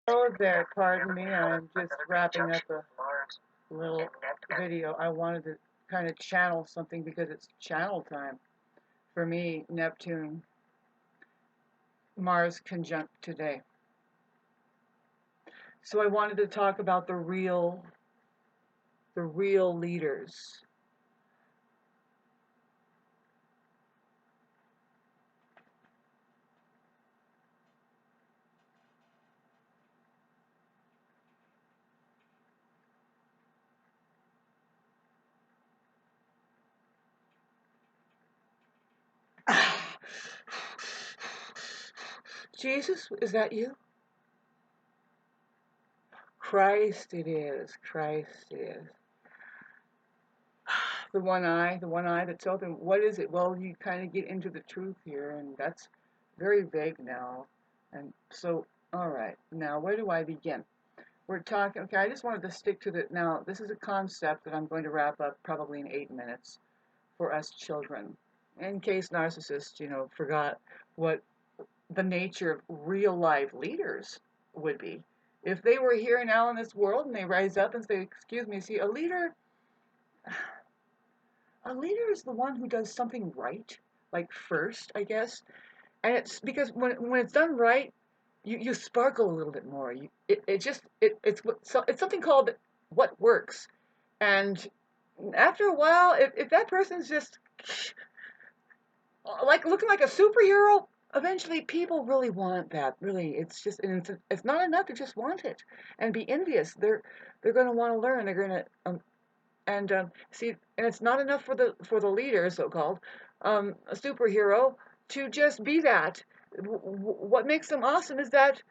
Hello there, pardon me. I'm just wrapping up a little video. I wanted to kind of channel something because it's channel time. For me, Neptune, Mars conjunct today. So I wanted to talk about the real leaders. Jesus, is that you? Christ it is. Christ it is. The one eye that's open. What is it? Well, you kind of get into the truth here, and that's very vague now. And so, all right, now where do I begin? We're talking, okay, I just wanted to stick to the, now, this is a concept that I'm going to wrap up probably in 8 minutes for us children. In case narcissists, forgot what the nature of real life leaders would be. If they were here now in this world and they rise up and say, excuse me, see, a leader is the one who does something right, like first, I guess. And it's because when it's done right, you sparkle a little bit more. It's something called what works. And after a while, if that person's just like looking like a superhero, eventually people really want that. Really, it's just, and it's not enough to just want it and be envious. They're going to want to learn. They're going to and see, and it's not enough for the leader, so-called a superhero, to just be that. What makes them awesome is that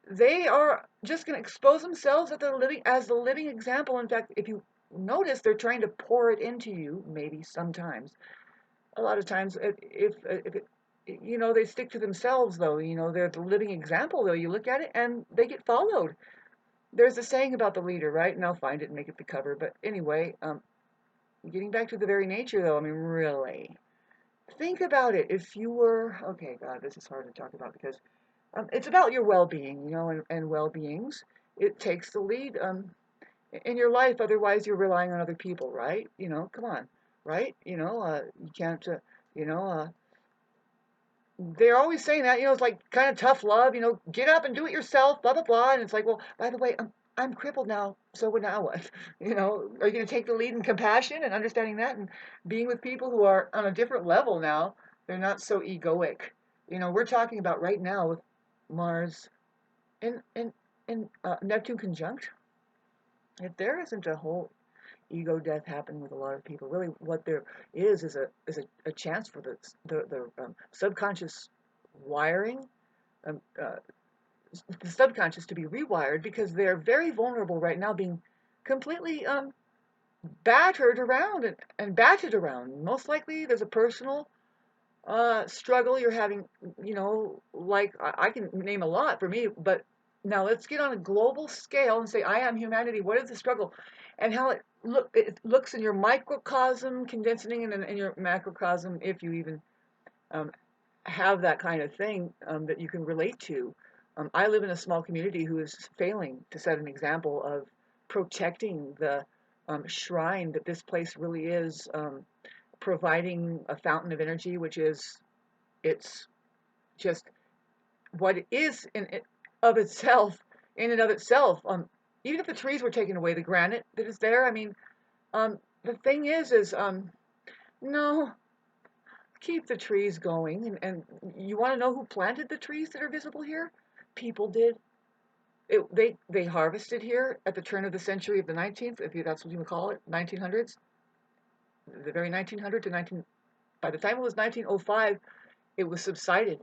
they are just going to expose themselves as the living example. In fact, if you notice, they're trying to pour it into you. Maybe sometimes, a lot of times, if it, they stick to themselves, though. They're the living example, though. You look at it and they get followed. There's a saying about the leader, right? And I'll find it and make it the cover. But anyway, getting back to the very nature, though, I mean, really, think about it. If you were, okay, God, this is hard to talk about because it's about your well-being, and well-beings. It takes the lead in your life. Otherwise, you're relying on other people, right? Come on, right? You can't, they're always saying that, it's like kind of tough love, get up and do it yourself, blah, blah, blah. And it's like, well, by the way, I'm crippled now. So now what? Are you going to take the lead in compassion and understanding that and being with people who are on a different level now? They're not so egoic. We're talking about right now with Mars and Neptune conjunct. If there isn't a whole ego death happening with a lot of people, really what there is a chance for the subconscious wiring, um, uh, the subconscious to be rewired, because they're very vulnerable right now, being completely battered around and batted around. Most likely there's a personal struggle you're having, like I can name a lot for me, but now let's get on a global scale and say, I am humanity. What is the struggle? And how it looks in your microcosm, condensing in your macrocosm, if you even um, have that kind of thing that you can relate to. I live in a small community who is failing to set an example of protecting the shrine that this place really is, providing a fountain of energy, which is, it's just what it is in and of itself. Even if the trees were taken away, the granite that is there, I mean, the thing is, no, keep the trees going. And you want to know who planted the trees that are visible here? People did. They harvested here at the turn of the century of the 19th, if that's what you would call it, 1900s, the very 1900 to 19. By the time it was 1905, it was subsided,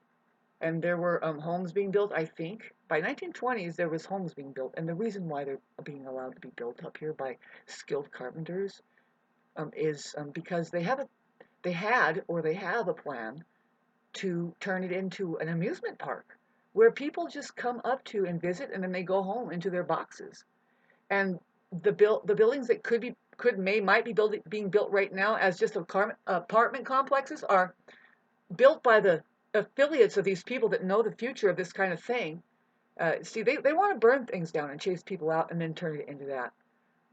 and there were homes being built. I think by 1920s there was homes being built, and the reason why they're being allowed to be built up here by skilled carpenters is because they have a plan to turn it into an amusement park where people just come up to and visit, and then they go home into their boxes. And the buildings that might be being built right now as just apartment complexes are built by the affiliates of these people that know the future of this kind of thing. See, they want to burn things down and chase people out and then turn it into that.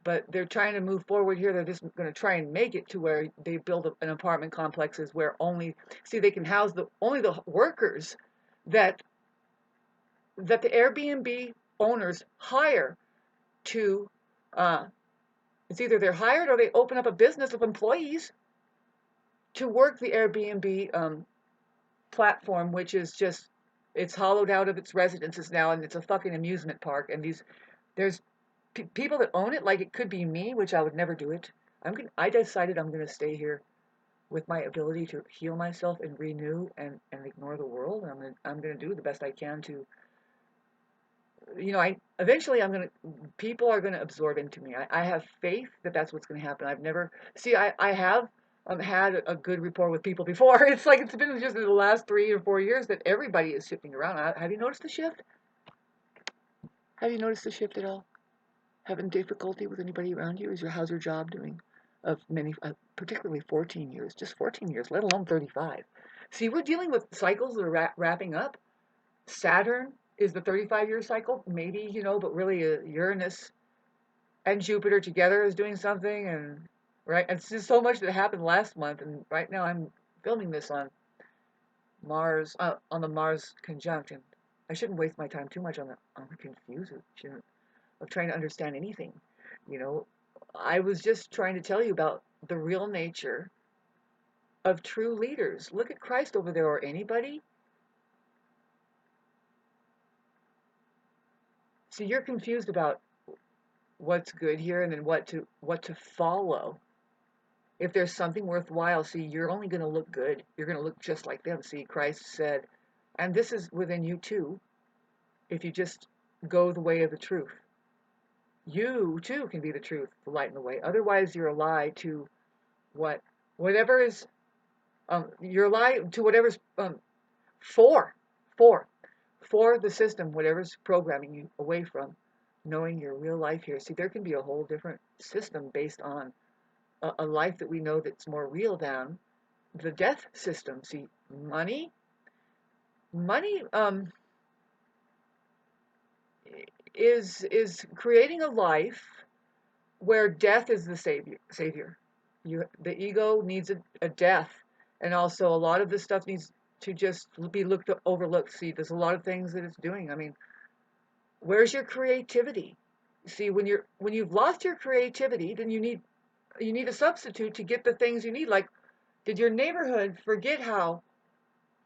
But they're trying to move forward here. They're just going to try and make it to where they build an apartment complexes where only, see, they can house only the workers that the Airbnb owners hire to, uh, it's either they're hired or they open up a business of employees to work the Airbnb platform, which is just, it's hollowed out of its residences now, and it's a fucking amusement park. And there's people that own it, like it could be me, which I would never do it. I decided I'm gonna stay here with my ability to heal myself and renew and ignore the world. And I'm gonna do the best I can to, I eventually people are gonna absorb into me. I have faith that that's what's gonna happen. I've never, see, I have had a good rapport with people before. It's like it's been just in the last 3 or 4 years that everybody is shifting around. Have you noticed the shift? Have you noticed the shift at all? Having difficulty with anybody around you? How's your job doing? Of many, particularly 14 years, just 14 years, let alone 35. See, we're dealing with cycles that are wrapping up. Saturn is the 35-year cycle, maybe, but really Uranus and Jupiter together is doing something, and right, and it's just so much that happened last month, and right now I'm filming this on Mars, on the Mars conjunct, and I shouldn't waste my time too much on the confusion of trying to understand anything. You know, I was just trying to tell you about the real nature of true leaders. Look at Christ over there, or anybody. See, you're confused about what's good here and then what to follow. If there's something worthwhile, see, you're only going to look good. You're going to look just like them. See, Christ said, and this is within you too, if you just go the way of the truth. You too can be the truth, the light, and the way. Otherwise, you're a lie to whatever is, you're a lie to whatever's for, for, for the system, whatever's programming you away from knowing your real life here. See, there can be a whole different system based on a life that we know that's more real than the death system. See, money is creating a life where death is the savior. The ego needs a death, and also a lot of this stuff needs to just be overlooked. See, there's a lot of things that it's doing. I mean, where's your creativity? See, when you've lost your creativity, then you need a substitute to get the things you need. Like, did your neighborhood forget how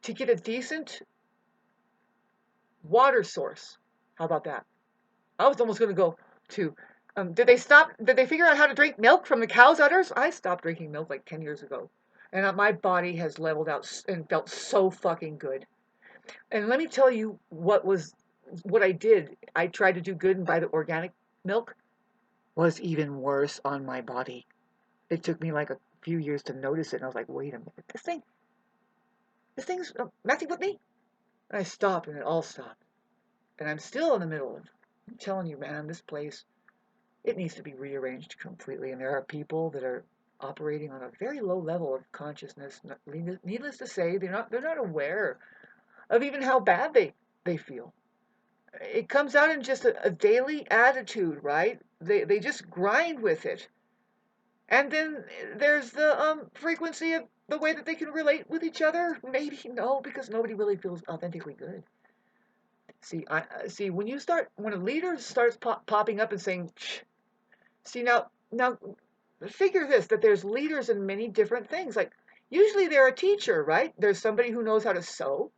to get a decent water source? How about that? I was almost going to go to, did they figure out how to drink milk from the cow's udders? I stopped drinking milk like 10 years ago. And my body has leveled out and felt so fucking good. And let me tell you what I did. I tried to do good and buy the organic milk. Was even worse on my body. It took me like a few years to notice it. And I was like, wait a minute, this thing's messing with me. And I stopped and it all stopped. And I'm still in the middle of, I'm telling you, man, this place, it needs to be rearranged completely. And there are people that are operating on a very low level of consciousness. Needless to say, they're not aware of even how bad they feel. It comes out in just a daily attitude, right? They just grind with it. And then there's the frequency of the way that they can relate with each other. Maybe no, because nobody really feels authentically good. See, see when a leader starts popping up and saying, shh. See, now figure this, that there's leaders in many different things. Like usually they're a teacher, right? There's somebody who knows how to sew.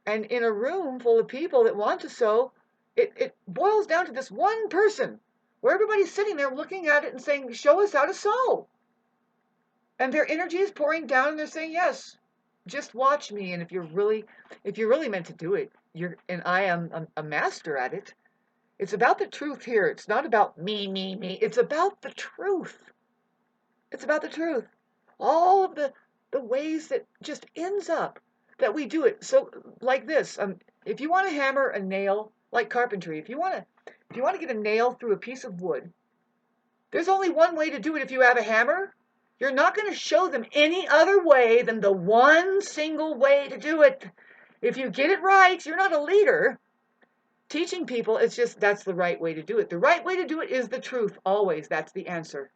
And in a room full of people that want to sew, it boils down to this one person where everybody's sitting there looking at it and saying, show us how to sew. And their energy is pouring down and they're saying, yes, just watch me. And if you're really meant to do it, and I am a master at it. It's about the truth here. It's not about me. It's about the truth. It's about the truth. All of the ways that just ends up that we do it. So like this, if you want to hammer a nail, like carpentry, if you want to get a nail through a piece of wood, there's only one way to do it. If you have a hammer, you're not going to show them any other way than the one single way to do it. If you get it right, you're not a leader. teaching people, it's just that's the right way to do it. The right way to do it is the truth, always. That's the answer.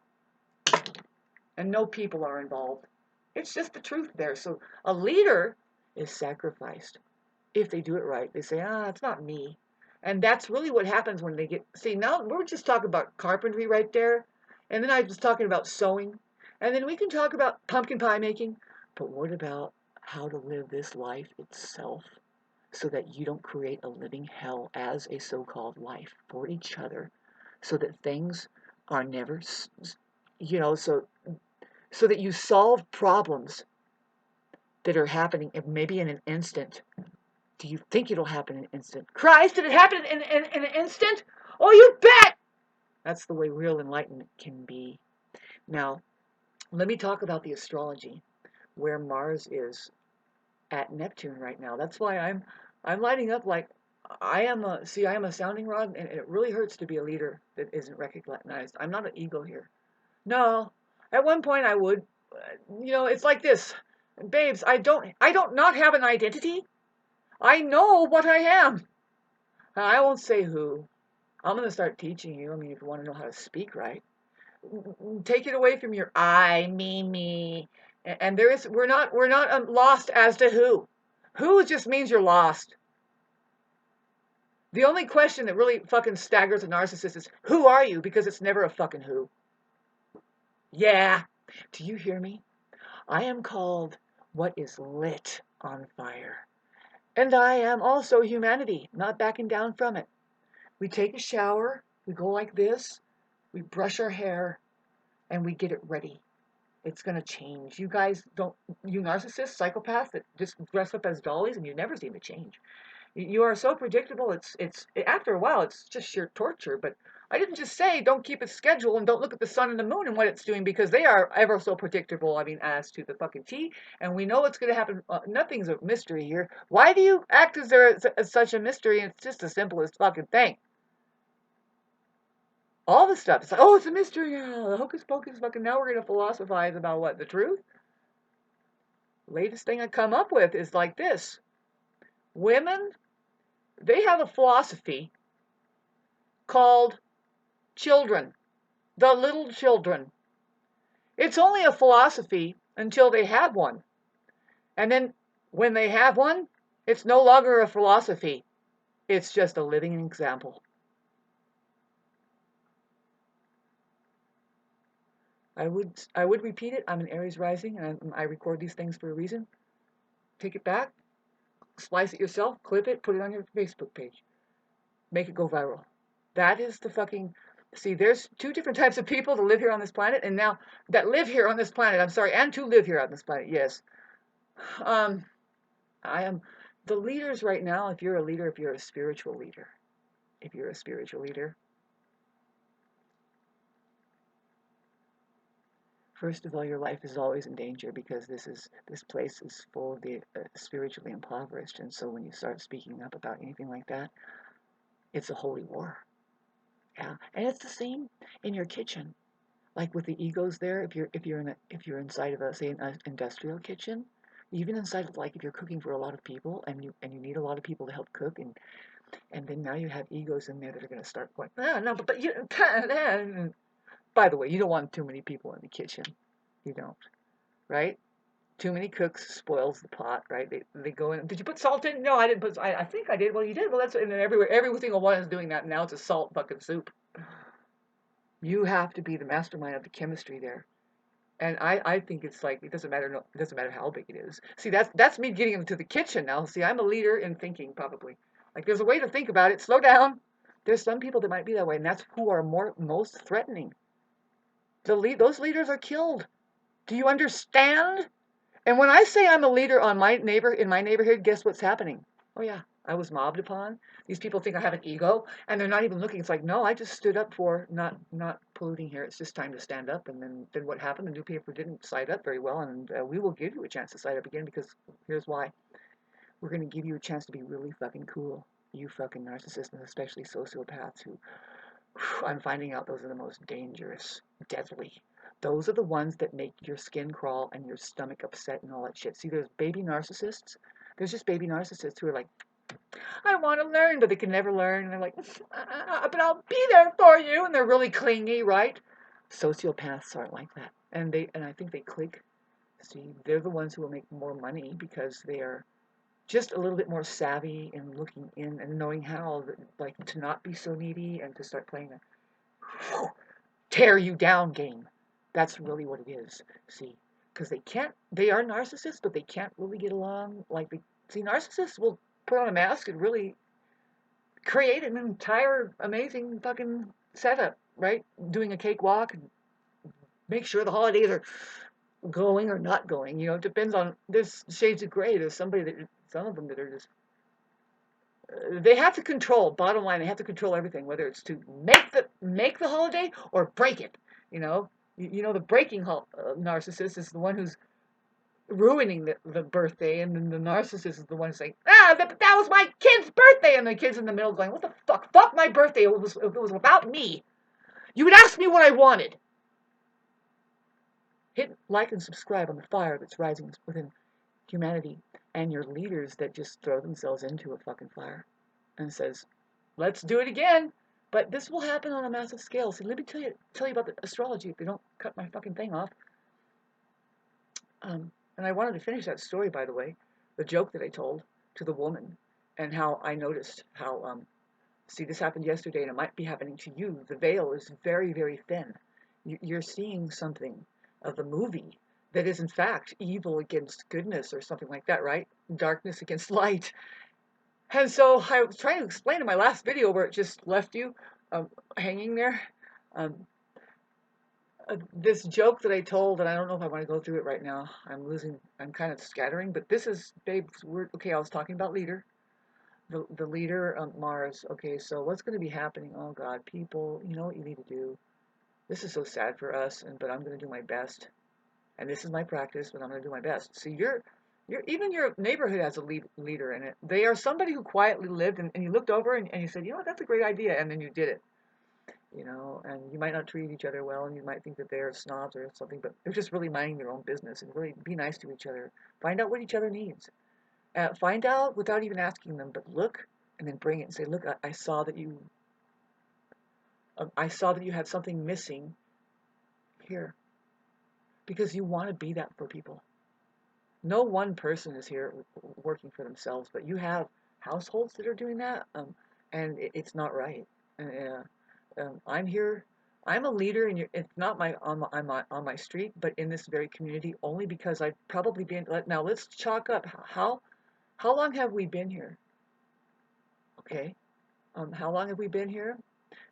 And no people are involved. It's just the truth there. So a leader is sacrificed. If they do it right, they say, it's not me. And that's really what happens when they get, see, now we're just talking about carpentry right there. And then I was talking about sewing. And then we can talk about pumpkin pie making. But what about how to live this life itself so that you don't create a living hell as a so-called life for each other so that things are never, so that you solve problems that are happening maybe in an instant. Do you think it'll happen in an instant? Christ, did it happen in an instant? Oh, you bet! That's the way real enlightenment can be. Now, let me talk about the astrology, where Mars is at Neptune right now. That's why I'm lighting up like I am a sounding rod, and it really hurts to be a leader that isn't recognized. I'm not an ego here. No, at one point I would. It's like this, babes. I don't not have an identity. I know what I am. I won't say who. I'm going to start teaching you. I mean, if you want to know how to speak right, take it away from your I, me, and we're not lost as to who. Who just means you're lost. The only question that really fucking staggers a narcissist is who are you? Because it's never a fucking who. Yeah. Do you hear me? I am called what is lit on fire. And I am also humanity, not backing down from it. We take a shower, we go like this, we brush our hair, and we get it ready. It's going to change. You guys don't, you narcissists, psychopaths that just dress up as dollies and you never seem to change. You are so predictable, after a while, it's just sheer torture. But I didn't just say don't keep a schedule and don't look at the sun and the moon and what it's doing because they are ever so predictable, I mean, as to the fucking T. And we know what's going to happen. Nothing's a mystery here. Why do you act as there is such a mystery? It's just the simplest fucking thing. All the stuff. It's like, oh, it's a mystery. Hocus pocus. Fucking now we're going to philosophize about what? The truth? Latest thing I come up with is like this. Women, they have a philosophy called children. The little children. It's only a philosophy until they have one. And then when they have one, it's no longer a philosophy. It's just a living example. I would repeat it. I'm an Aries rising, and I record these things for a reason. Take it back, splice it yourself, clip it, put it on your Facebook page. Make it go viral. That is the fucking... See, there's two different types of people that live here on this planet, and now that live here on this planet, I'm sorry, and to live here on this planet, yes. I am the leaders right now. If you're a leader, if you're a spiritual leader, first of all, your life is always in danger because this place is full of the spiritually impoverished, and so when you start speaking up about anything like that, it's a holy war. Yeah, and it's the same in your kitchen, like with the egos there. If you're inside of say an industrial kitchen, even inside of like if you're cooking for a lot of people and you need a lot of people to help cook and then now you have egos in there that are going to start going, no, but you. By the way, you don't want too many people in the kitchen. You don't, right? Too many cooks spoils the pot, right? They go in. Did you put salt in? No, I didn't put. I think I did. Well, you did. Well, that's and everywhere. Every single one is doing that. And now it's a salt fucking soup. You have to be the mastermind of the chemistry there. And I think it's like it doesn't matter. No, it doesn't matter how big it is. See, that's me getting into the kitchen now. See, I'm a leader in thinking probably. Like there's a way to think about it. Slow down. There's some people that might be that way, and that's who are most threatening. Those leaders are killed. Do you understand? And when I say I'm a leader in my neighborhood, guess what's happening? Oh yeah, I was mobbed upon. These people think I have an ego, and they're not even looking. It's like, no, I just stood up for not polluting here. It's just time to stand up. And then what happened? The new paper didn't side up very well, and we will give you a chance to side up again because here's why. We're going to give you a chance to be really fucking cool. You fucking narcissists, and especially sociopaths who, I'm finding out those are the most dangerous, deadly. Those are the ones that make your skin crawl and your stomach upset and all that shit. See, there's baby narcissists. There's just baby narcissists who are like, I want to learn, but they can never learn. And they're like, but I'll be there for you. And they're really clingy, right? Sociopaths aren't like that. And I think they click. See, they're the ones who will make more money because they are just a little bit more savvy in looking in and knowing how, like, to not be so needy and to start playing a tear you down game. That's really what it is. See, because they are narcissists, but they can't really get along. See, narcissists will put on a mask and really create an entire amazing fucking setup, right? Doing a cakewalk and make sure the holidays are going or not going. It depends on, there's shades of gray. There's some of them that are just, they have to control, bottom line, they have to control everything, whether it's to make the holiday or break it. The breaking narcissist is the one who's ruining the birthday, and then the narcissist is the one saying, that was my kid's birthday, and the kid's in the middle going, what the fuck my birthday, it was about me. You would ask me what I wanted. Hit like and subscribe on the fire that's rising within humanity and your leaders that just throw themselves into a fucking fire and says, let's do it again. But this will happen on a massive scale. So let me tell you about the astrology if they don't cut my fucking thing off. And I wanted to finish that story, by the way, the joke that I told to the woman, and how I noticed how, see, this happened yesterday, and it might be happening to you. The veil is very, very thin. You're seeing something of the movie that is, in fact, evil against goodness or something like that, right? Darkness against light. And so I was trying to explain in my last video where it just left you hanging there. Um, this joke that I told, and I don't know if I want to go through it right now. I'm kind of scattering, but this is, babe, okay, I was talking about leader. The leader, Mars. Okay, so what's going to be happening? Oh, God, people, you know what you need to do. This is so sad for us, but I'm going to do my best. And this is my practice, but I'm going to do my best. So even your neighborhood has a leader in it. They are somebody who quietly lived, and you looked over and you said, that's a great idea, and then you did it. And you might not treat each other well, and you might think that they're snobs or something, but they're just really minding their own business and really be nice to each other. Find out what each other needs. Find out without even asking them, but look and then bring it and say, look, I saw that you had something missing here, because you want to be that for people. No one person is here working for themselves, but you have households that are doing that, and it's not right. I'm here. I'm a leader, and it's not on my street, but in this very community, only because I've probably been. Now let's chalk up how long have we been here? Okay, how long have we been here?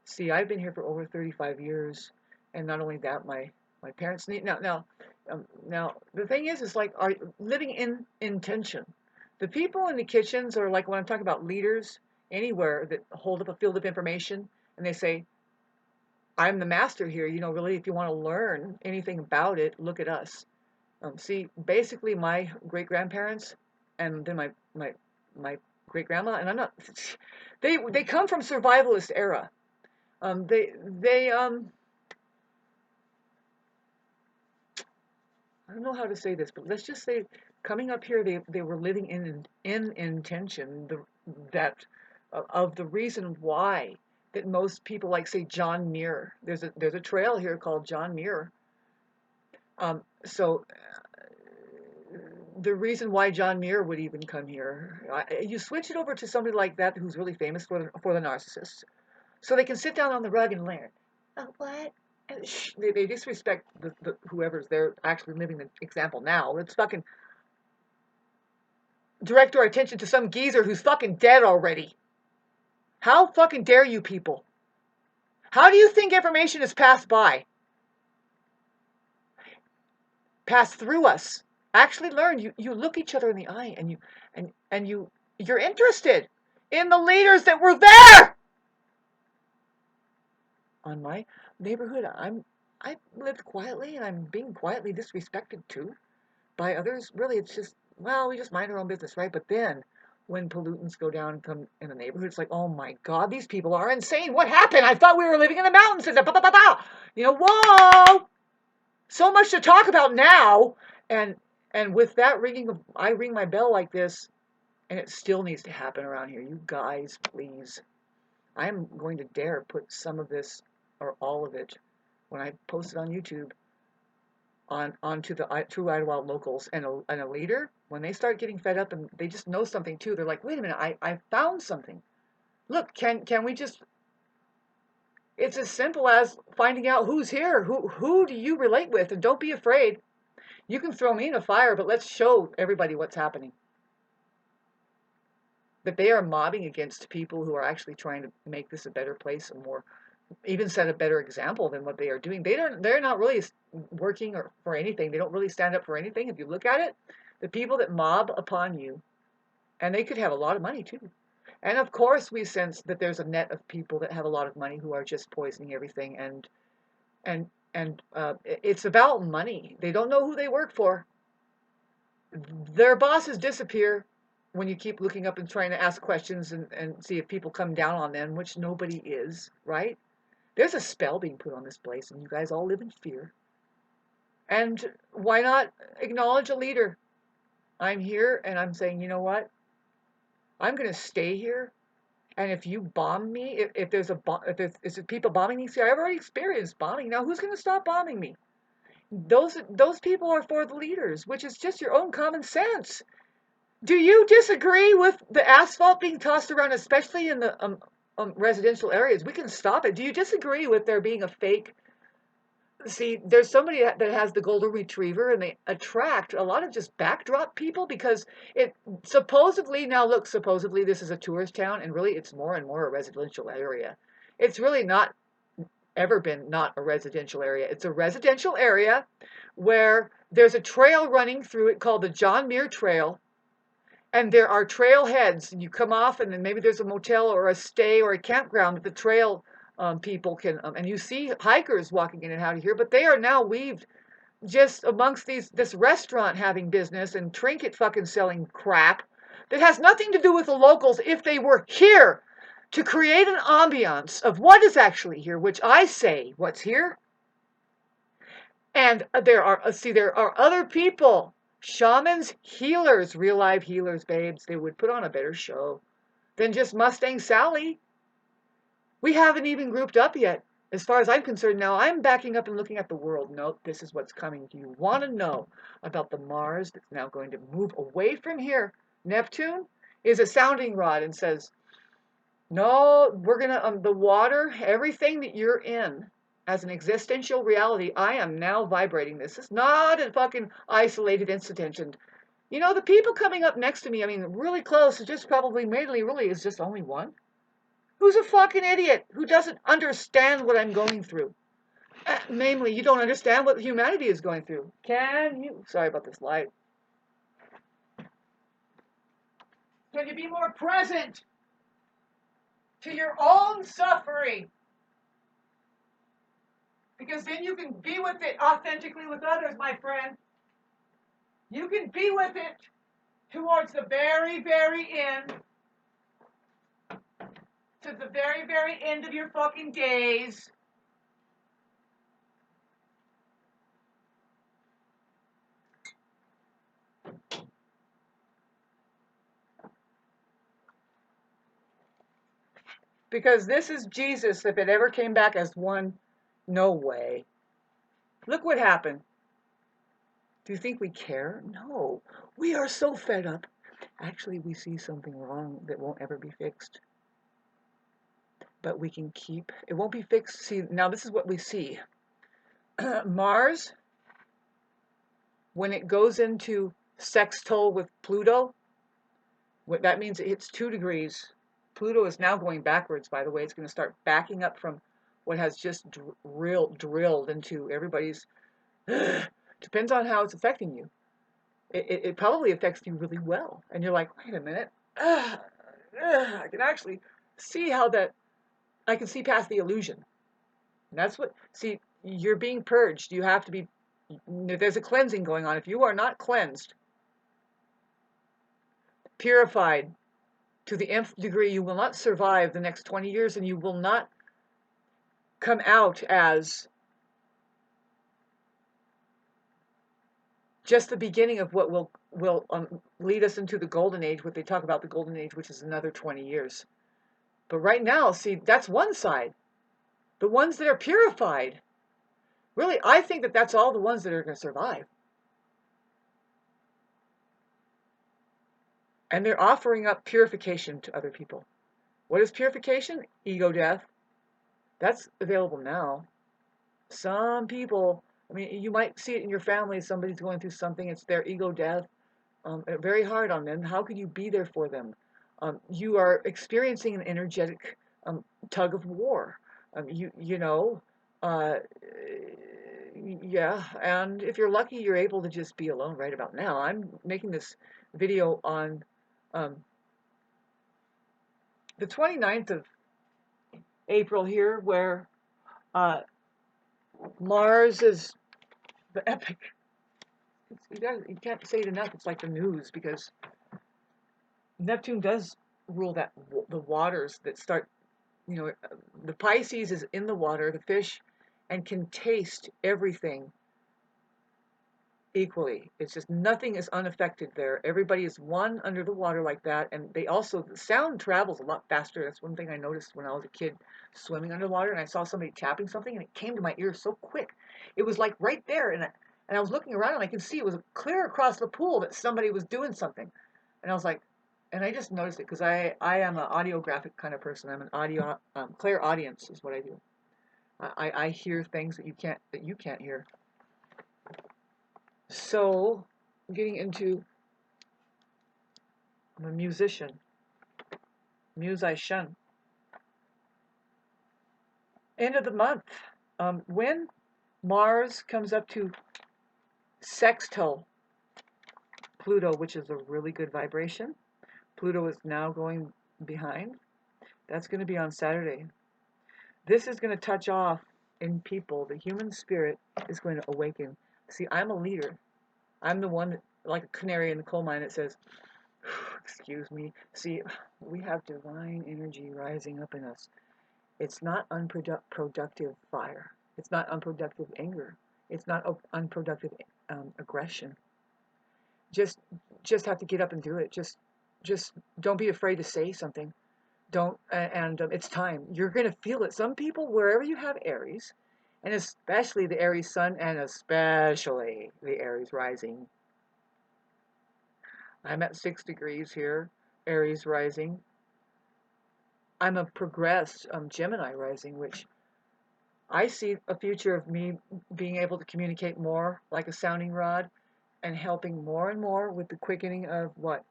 See, I've been here for over 35 years, and not only that, my parents need now the thing is like, are living in intention. The people in the kitchens, or like when I'm talking about leaders anywhere that hold up a field of information and they say, I'm the master here, really, if you want to learn anything about it, look at us. See, basically my great grandparents and then my great grandma, and I'm not, they come from survivalist era. They I don't know how to say this, but let's just say, coming up here, they were living in intention, that of the reason why that most people, like, say, John Muir. There's a trail here called John Muir. So the reason why John Muir would even come here, you switch it over to somebody like that who's really famous for the narcissists, so they can sit down on the rug and learn. Oh, what? They disrespect the whoever's there actually living the example now. Let's fucking direct our attention to some geezer who's fucking dead already. How fucking dare you people? How do you think information is passed by? Passed through us. Actually learn. You look each other in the eye and you're interested in the leaders that were there. On my neighborhood, I lived quietly, and I'm being quietly disrespected too by others. Really, it's just, well, we just mind our own business, right? But then when pollutants go down and come in the neighborhood, it's like, oh my God, these people are insane. What happened? I thought we were living in the mountains. And whoa! So much to talk about now. And with that ringing, I ring my bell like this. And it still needs to happen around here. You guys, please. I'm going to dare put some of this or all of it when I post it on YouTube onto the True Idlewild locals and a leader. When they start getting fed up and they just know something too, they're like, wait a minute, I found something. Look, can we just? It's as simple as finding out who's here. Who do you relate with, and don't be afraid. You can throw me in a fire, but let's show everybody what's happening. That they are mobbing against people who are actually trying to make this a better place, and more, even set a better example than what they are doing. They're not really working or for anything. They don't really stand up for anything. If you look at it, the people that mob upon you, and they could have a lot of money too. And of course, we sense that there's a net of people that have a lot of money who are just poisoning everything, and it's about money. They don't know who they work for. Their bosses disappear when you keep looking up and trying to ask questions and see if people come down on them, which nobody is, right? There's a spell being put on this place, and you guys all live in fear. And why not acknowledge a leader? I'm here, and I'm saying, you know what? I'm going to stay here. And if you bomb me, if there's people bombing me, see, I've already experienced bombing. Now, who's going to stop bombing me? Those people are for the leaders, which is just your own common sense. Do you disagree with the asphalt being tossed around, especially in the residential areas? We can stop it. Do you disagree with there being a fake? See, there's somebody that has the golden retriever, and they attract a lot of just backdrop people because it supposedly, now look, supposedly this is a tourist town, and really it's more and more a residential area. It's really not ever been not a residential area. It's a residential area where there's a trail running through it called the John Muir Trail, and there are trailheads. You come off, and then maybe there's a motel or a stay or a campground that the trail people can, and you see hikers walking in and out of here, but they are now weaved just amongst this restaurant having business and trinket fucking selling crap that has nothing to do with the locals if they were here to create an ambiance of what is actually here, which I say what's here. And there are other people, shamans, healers, real live healers, babes. They would put on a better show than just Mustang Sally. We haven't even grouped up yet. As far as I'm concerned now, I'm backing up and looking at the world. Nope, this is what's coming. Do you want to know about the Mars that's now going to move away from here? Neptune is a sounding rod and says, no, we're going to, the water, everything that you're in as an existential reality, I am now vibrating this. It's not a fucking isolated incident. And, you know, the people coming up next to me, I mean, really close, just probably mainly really is just only one. Who's a fucking idiot who doesn't understand what I'm going through? Namely, you don't understand what humanity is going through. Can you? Sorry about this light. Can you be more present to your own suffering? Because then you can be with it authentically with others, my friend. You can be with it towards the very, very end. To the very, very end of your fucking days. Because this is Jesus, if it ever came back as one, no way. Look what happened. Do you think we care? No. We are so fed up. Actually, we see something wrong that won't ever be fixed. But we can keep, it won't be fixed. See, now this is what we see. Mars, when it goes into sextile with Pluto, what that means, it hits 2 degrees. Pluto is now going backwards, by the way. It's going to start backing up from what has just drilled into everybody's. Depends on how it's affecting you. It probably affects you really well. And you're like, wait a minute. I can actually see how that, I can see past the illusion. And that's what, see, you're being purged. You have to be, there's a cleansing going on. If you are not cleansed, purified to the nth degree, you will not survive the next 20 years, and you will not come out as just the beginning of what will lead us into the golden age, what they talk about the golden age, which is another 20 years. But right now, see, that's one side. The ones that are purified, really, I think that that's all the ones that are going to survive. And they're offering up purification to other people. What is purification? Ego death. That's available now. Some people, I mean, you might see it in your family. Somebody's going through something. It's their ego death. Very hard on them. How could you be there for them? You are experiencing an energetic tug of war. You know, uh, yeah. And if you're lucky, you're able to just be alone right about now. I'm making this video on um, the 29th of April here, where uh, Mars is the epic. You can't say it enough. It's like the news, because Neptune does rule that the waters that start. You know, the Pisces is in the water, the fish, and can taste everything equally. It's just nothing is unaffected there. Everybody is one under the water like that, and they also, the sound travels a lot faster. That's one thing I noticed when I was a kid swimming underwater, and I saw somebody tapping something, and it came to my ears so quick. It was like right there, and I was looking around, and I could see it was clear across the pool that somebody was doing something, and I was like, and I just noticed it because I am an audiographic kind of person. I'm an audio clairaudience is what I do. I hear things that you can't hear. So, getting into, I'm a musician, musician. End of the month, when Mars comes up to sextile Pluto, which is a really good vibration. Pluto is now going behind. That's going to be on Saturday. This is going to touch off in people. The human spirit is going to awaken. See, I'm a leader. I'm the one that, like a canary in the coal mine, that says, excuse me. See, we have divine energy rising up in us. It's not unproductive fire. It's not unproductive anger. It's not unproductive aggression. Just have to get up and do it. Just don't be afraid to say something. Don't, and it's time. You're going to feel it. Some people, wherever you have Aries, and especially the Aries sun, and especially the Aries rising. I'm at 6 degrees here, Aries rising. I'm a progressed Gemini rising, which I see a future of me being able to communicate more like a sounding rod, and helping more and more with the quickening of what?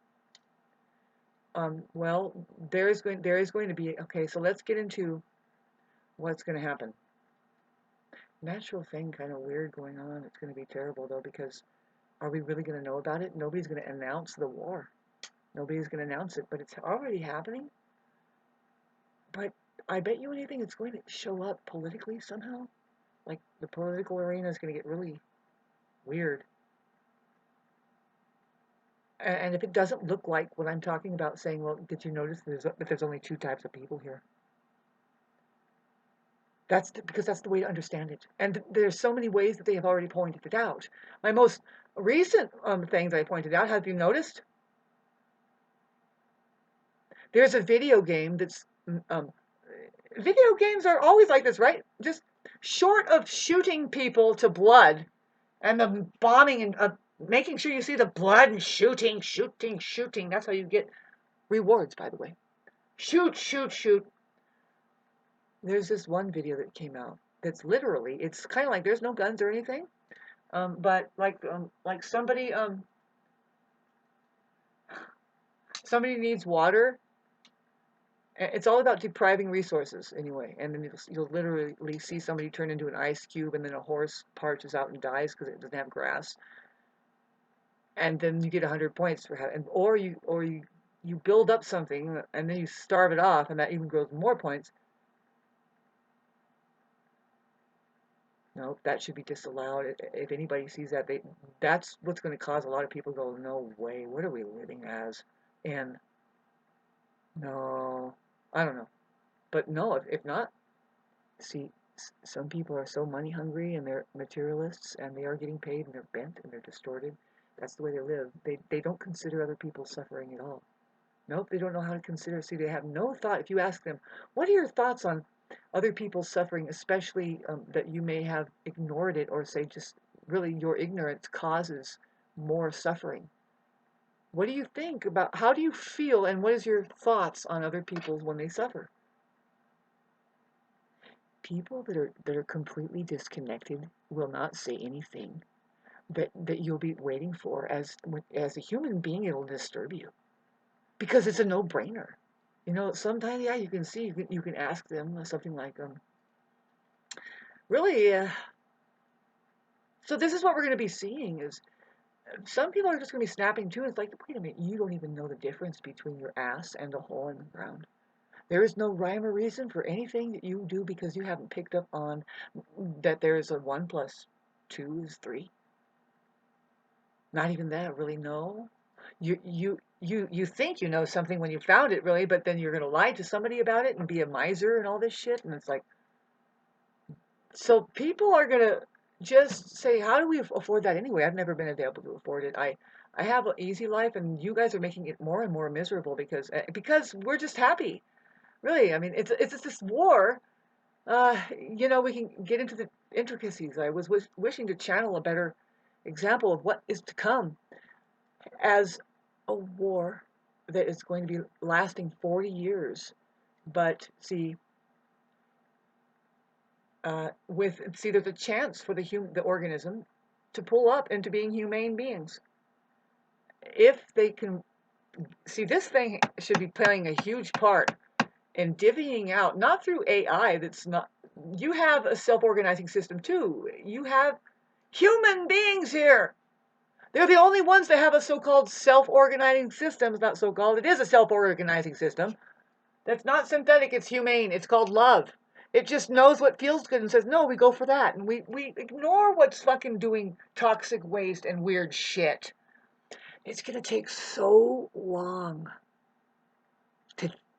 Well, there is going to be, okay, so let's get into what's going to happen. Natural thing, kind of weird going on. It's going to be terrible, though, because are we really going to know about it? Nobody's going to announce the war. Nobody's going to announce it, but it's already happening. But I bet you anything it's going to show up politically somehow. Like, the political arena is going to get really weird. And if it doesn't look like what I'm talking about, saying, well, did you notice that there's only 2 types of people here? Because that's the way to understand it. And there's so many ways that they have already pointed it out. My most recent things I pointed out, have you noticed? There's a video game that's, video games are always like this, right? Just short of shooting people to blood and the bombing and making sure you see the blood and shooting. That's how you get rewards, by the way. Shoot. There's this one video that came out that's literally, it's kind of like there's no guns or anything, but like somebody needs water. It's all about depriving resources anyway, and then you'll literally see somebody turn into an ice cube, and then a horse parches out and dies because it doesn't have grass, and then you get 100 points for having, or you build up something and then you starve it off, and that even grows more points. No, that should be disallowed. If anybody sees that, that's what's going to cause a lot of people to go, no way, what are we living as? And no, I don't know. But no, if not, see, some people are so money hungry and they're materialists and they are getting paid and they're bent and they're distorted. That's the way they live. They don't consider other people's suffering at all. Nope, they don't know how to consider. See, they have no thought. If you ask them, what are your thoughts on other people's suffering, especially that you may have ignored it, or say just really your ignorance causes more suffering. What do you think about, how do you feel, and what is your thoughts on other people when they suffer? People that are completely disconnected will not say anything that you'll be waiting for. As a human being, it'll disturb you because it's a no-brainer. Sometimes, yeah, you can see, you can ask them something like, really, so this is what we're going to be seeing is some people are just going to be snapping too. It's like, wait a minute, you don't even know the difference between your ass and a hole in the ground. There is no rhyme or reason for anything that you do because you haven't picked up on that there is a 1 plus 2 is 3. Not even that, really, no. You think you know something when you found it, really, but then you're going to lie to somebody about it and be a miser and all this shit, and it's like, so people are going to just say, how do we afford that anyway? I've never been able to afford it. I have an easy life, and you guys are making it more and more miserable because we're just happy. Really, I mean, it's this war. We can get into the intricacies. I was wishing to channel a better example of what is to come as a war that is going to be lasting 40 years. But see, there's a chance for the organism to pull up into being humane beings. If they can see, this thing should be playing a huge part in divvying out, not through AI, that's not, you have a self-organizing system too. You have human beings here. They're the only ones that have a so-called self-organizing system. It's not so-called, it is a self-organizing system. That's not synthetic, it's humane. It's called love. It just knows what feels good and says, no, we go for that. And we ignore what's fucking doing toxic waste and weird shit. It's going to take so long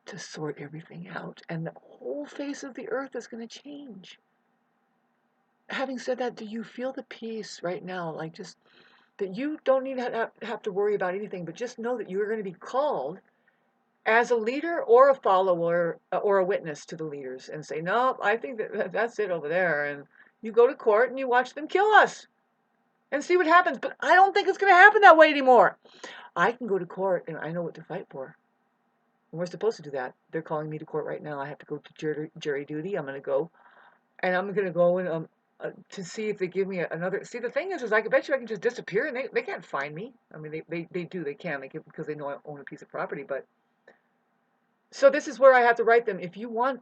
to sort everything out. And the whole face of the earth is going to change. Having said that, do you feel the peace right now? Like, just that you don't need to have to worry about anything, but just know that you're going to be called as a leader or a follower or a witness to the leaders and say, no, I think that's it over there. And you go to court and you watch them kill us and see what happens. But I don't think it's going to happen that way anymore. I can go to court and I know what to fight for. And we're supposed to do that. They're calling me to court right now. I have to go to jury duty. I'm going to go. And I'm going to go and to see if they give me another. See, the thing is I bet you I can just disappear and they can't find me. I mean, they do. They can. Because they know I own a piece of property. But so this is where I have to write them. If you want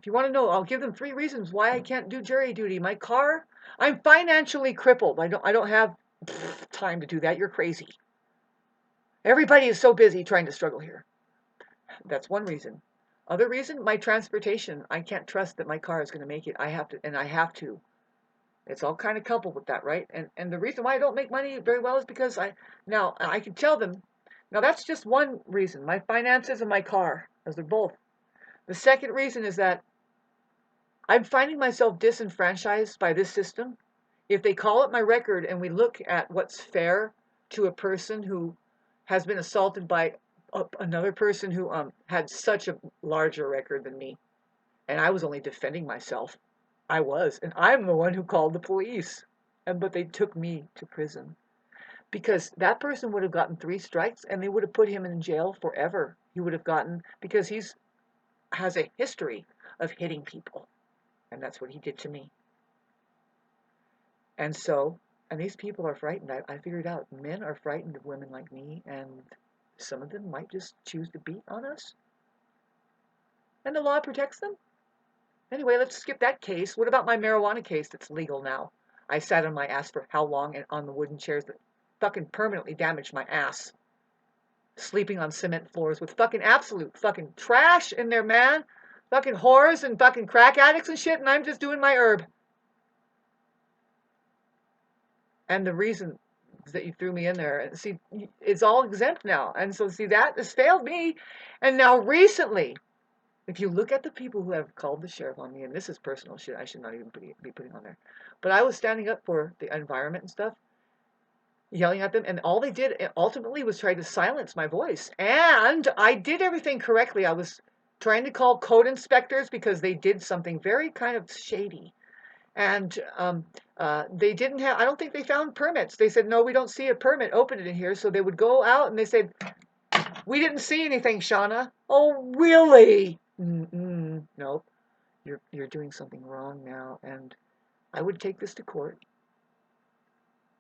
to know, I'll give them 3 reasons why I can't do jury duty. My car, I'm financially crippled. I don't have time to do that. You're crazy. Everybody is so busy trying to struggle here. That's one reason. Other reason, my transportation. I can't trust that my car is going to make it. I have to. It's all kind of coupled with that, right? And the reason why I don't make money very well is because I can tell them. Now that's just one reason. My finances and my car, as they're both. The second reason is that I'm finding myself disenfranchised by this system. If they call up my record and we look at what's fair to a person who has been assaulted by another person who had such a larger record than me, and I was only defending myself. And I'm the one who called the police, but they took me to prison because that person would have gotten 3 strikes and they would have put him in jail forever. He would have gotten, because has a history of hitting people, and that's what he did to me. And these people are frightened. I figured out men are frightened of women like me, and some of them might just choose to beat on us. And the law protects them. Anyway, let's skip that case. What about my marijuana case that's legal now? I sat on my ass for how long and on the wooden chairs that fucking permanently damaged my ass. Sleeping on cement floors with fucking absolute fucking trash in there, man. Fucking whores and fucking crack addicts and shit, and I'm just doing my herb. And the reason that you threw me in there, and see, it's all exempt now. And so, see, that has failed me. And now recently, if you look at the people who have called the sheriff on me, and this is personal shit, I should not even be putting on there. But I was standing up for the environment and stuff. yelling at them, and all they did ultimately was try to silence my voice. And I did everything correctly. I was trying to call code inspectors because they did something very kind of shady. And they didn't have, I don't think they found permits. They said, no, we don't see a permit open in here. So they would go out and they said, we didn't see anything, Shauna. Oh, really? Nope. You're doing something wrong now. And I would take this to court.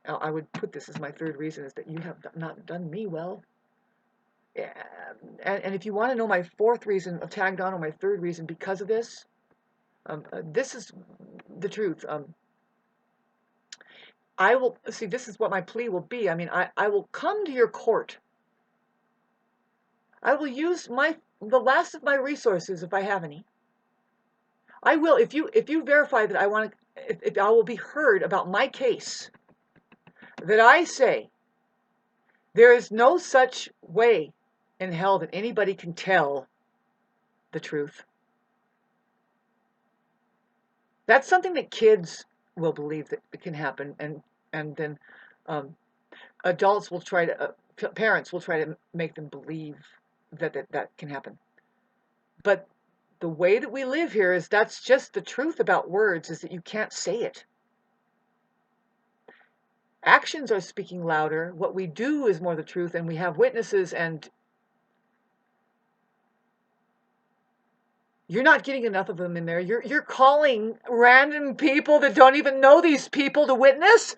I would put this as my third reason, is that you have not done me well. And if you want to know my fourth reason, tagged on my third reason because of this, this is the truth. I will see. This is what my plea will be. I mean, I will come to your court. I will use the last of my resources if I have any. I will, if you verify that I want to, if I will be heard about my case, that I say there is no such way in hell that anybody can tell the truth. That's something that kids will believe that it can happen, and then adults will try to, parents will try to make them believe that can happen. But the way that we live here is that's just the truth about words, is that you can't say it. Actions are speaking louder. What we do is more the truth, and we have witnesses, and you're not getting enough of them in there. You're calling random people that don't even know these people to witness.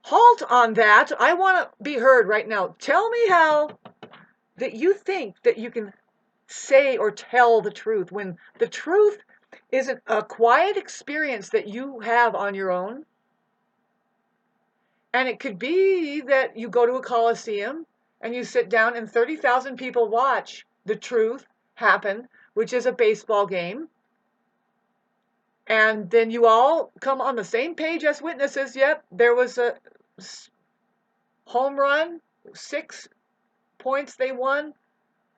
Halt on that. I want to be heard right now. Tell me how that you think that you can say or tell the truth when the truth isn't a quiet experience that you have on your own. And it could be that you go to a coliseum and you sit down and 30,000 people watch the truth happen, which is a baseball game. And then you all come on the same page as witnesses. Yep, there was a home run, 6 points they won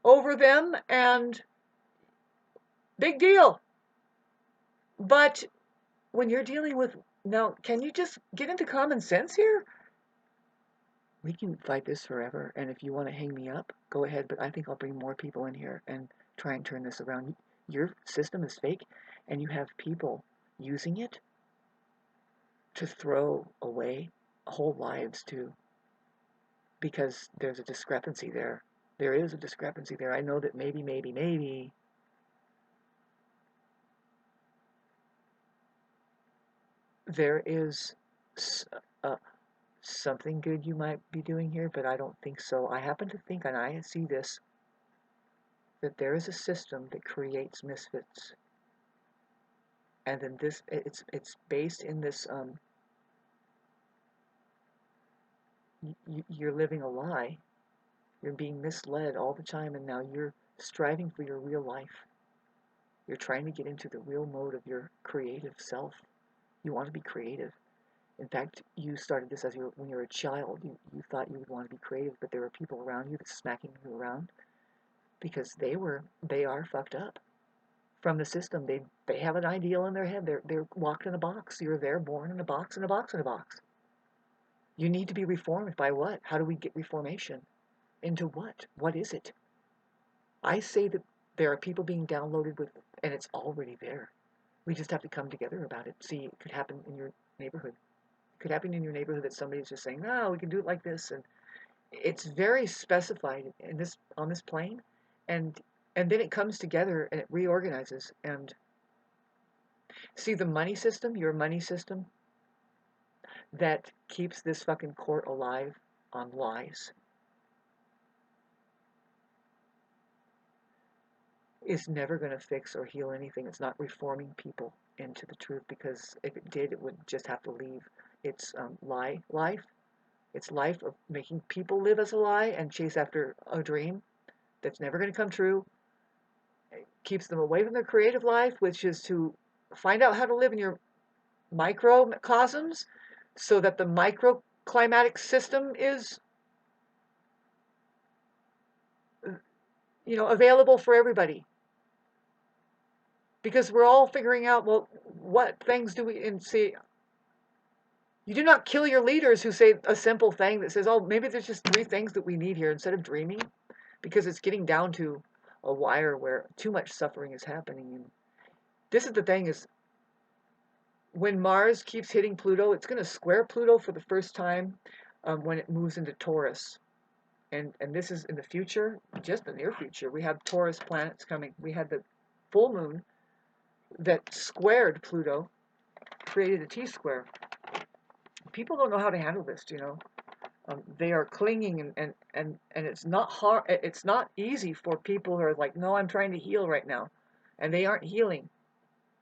over them, and big deal. But when you're dealing with, now, can you just get into common sense here? We can fight this forever, and if you want to hang me up, go ahead, but I think I'll bring more people in here and try and turn this around. Your system is fake, and you have people using it to throw away whole lives too, because there's a discrepancy there. There is a discrepancy there. I know that maybe there is something good you might be doing here, but I don't think so. I happen to think, and I see this, that there is a system that creates misfits, and then it's based in this. You're living a lie. You're being misled all the time, and now you're striving for your real life. You're trying to get into the real mode of your creative self. You want to be creative. In fact, you started this when you were a child. You thought you would want to be creative, but there were people around you that's smacking you around because they are fucked up from the system. They have an ideal in their head. They're locked in a box. You're there, born in a box, in a box, in a box. You need to be reformed by what? How do we get reformation? Into what? What is it? I say that there are people being downloaded with, and it's already there. We just have to come together about it. See, it could happen in your neighborhood. It could happen in your neighborhood that somebody's just saying, no, we can do it like this. And it's very specified in on this plane. And then it comes together and it reorganizes. And see, the money system, your money system, that keeps this fucking court alive on lies, is never going to fix or heal anything. It's not reforming people into the truth, because if it did, it would just have to leave its life. Its life of making people live as a lie and chase after a dream that's never going to come true. It keeps them away from their creative life, which is to find out how to live in your microcosms so that the microclimatic system is available for everybody. Because we're all figuring out, well, what things do we, and see, You do not kill your leaders who say a simple thing that says, oh, maybe there's just 3 things that we need here instead of dreaming, because it's getting down to a wire where too much suffering is happening. And this is the thing is, when Mars keeps hitting Pluto, it's going to square Pluto for the first time when it moves into Taurus. And this is in the future, just the near future. We have Taurus planets coming. We had the full moon that squared Pluto, created a T-square. People don't know how to handle this, you know. They are clinging, and it's not hard. It's not easy for people who are like, no, I'm trying to heal right now, and they aren't healing.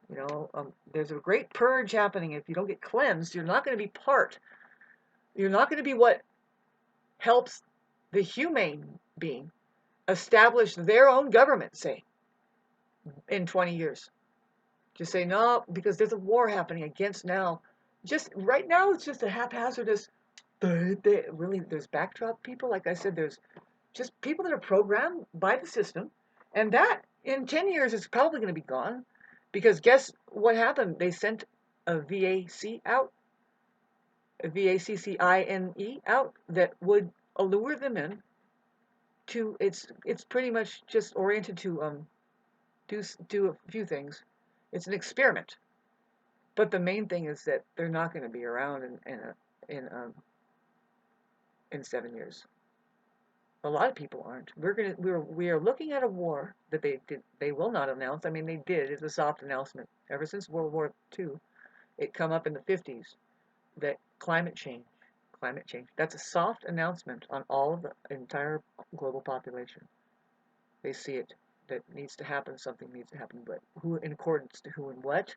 You know, there's a great purge happening. If you don't get cleansed, you're not going to be part. You're not going to be what helps the humane being establish their own government, say, in 20 years. Just say, no, because there's a war happening against now. Just right now, it's just a haphazardous. Really, there's backdrop people. Like I said, there's just people that are programmed by the system. And that, in 10 years, is probably going to be gone. Because guess what happened? They sent a VAC out, a VACCINE out, that would allure them in to, it's pretty much just oriented to do a few things. It's an experiment. But the main thing is that they're not going to be around in 7 years. A lot of people aren't. We are looking at a war that they will not announce. I mean, they did. It's a soft announcement. Ever since World War II, it come up in the 50s that climate change. That's a soft announcement on all of the entire global population. They see it. That needs to happen. Something needs to happen. But who, in accordance to who and what?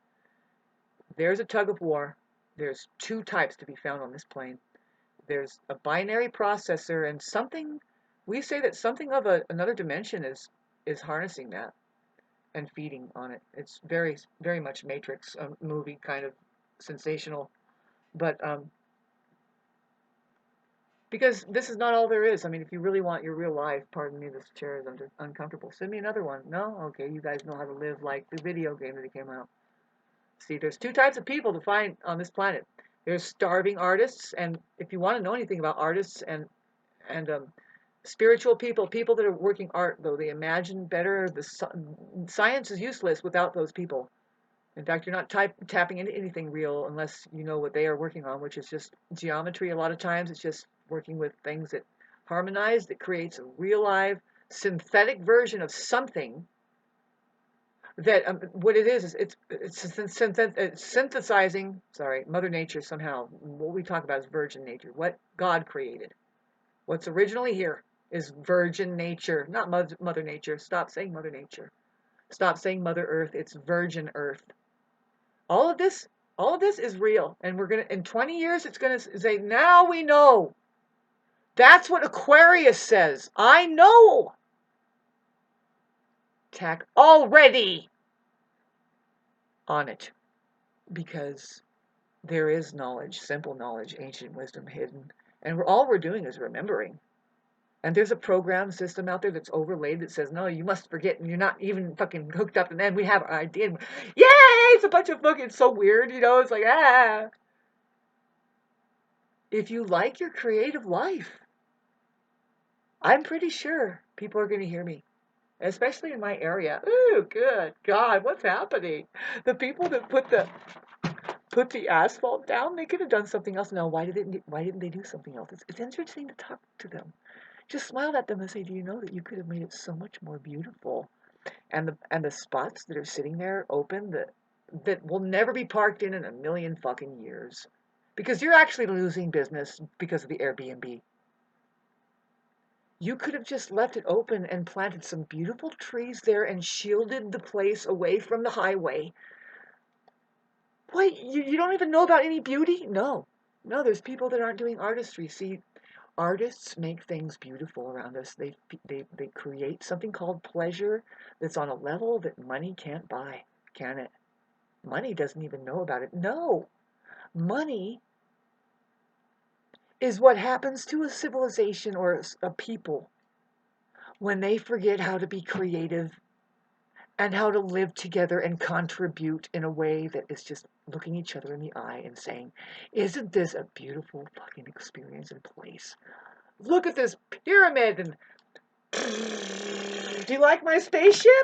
There's a tug of war. There's 2 types to be found on this plane. There's a binary processor, and something, we say that something of another dimension is harnessing that and feeding on it. It's very, very much Matrix movie kind of sensational, but because this is not all there is. I mean, if you really want your real life, pardon me, this chair is uncomfortable. Send me another one. No? Okay, you guys know how to live like the video game that came out. See, there's 2 types of people to find on this planet. There's starving artists, and if you want to know anything about artists and spiritual people, people that are working art, though they imagine better, science is useless without those people. In fact, you're not tapping into anything real unless you know what they are working on, which is just geometry. A lot of times it's just working with things that harmonize, that creates a real live synthetic version of something that what it is it's synthesizing, sorry, Mother Nature somehow. What we talk about is virgin nature, what God created. What's originally here is virgin nature, not Mother Nature. Stop saying Mother Nature. Stop saying Mother Earth. It's virgin Earth. All of this is real. And we're going to, in 20 years, it's going to say, now we know. That's what Aquarius says. I know. Tack already on it. Because there is knowledge, simple knowledge, ancient wisdom hidden. And all we're doing is remembering. And there's a program system out there that's overlaid that says, no, you must forget, and you're not even fucking hooked up. And then we have our idea. And, yay! It's a bunch of fucking, it's so weird, you know? It's like, ah. If you like your creative life, I'm pretty sure people are going to hear me, especially in my area. Ooh, good God, what's happening? The people that put the asphalt down, they could have done something else. Now, why didn't they do something else? It's interesting to talk to them. Just smile at them and say, do you know that you could have made it so much more beautiful? And the spots that are sitting there open that will never be parked in a million fucking years. Because you're actually losing business because of the Airbnb. You could have just left it open and planted some beautiful trees there and shielded the place away from the highway. Wait, you don't even know about any beauty? No. No, there's people that aren't doing artistry. See, artists make things beautiful around us. They create something called pleasure that's on a level that money can't buy, can it? Money doesn't even know about it. No. Money is what happens to a civilization or a people when they forget how to be creative and how to live together and contribute in a way that is just looking each other in the eye and saying, isn't this a beautiful fucking experience and place? Look at this pyramid and do you like my spaceship?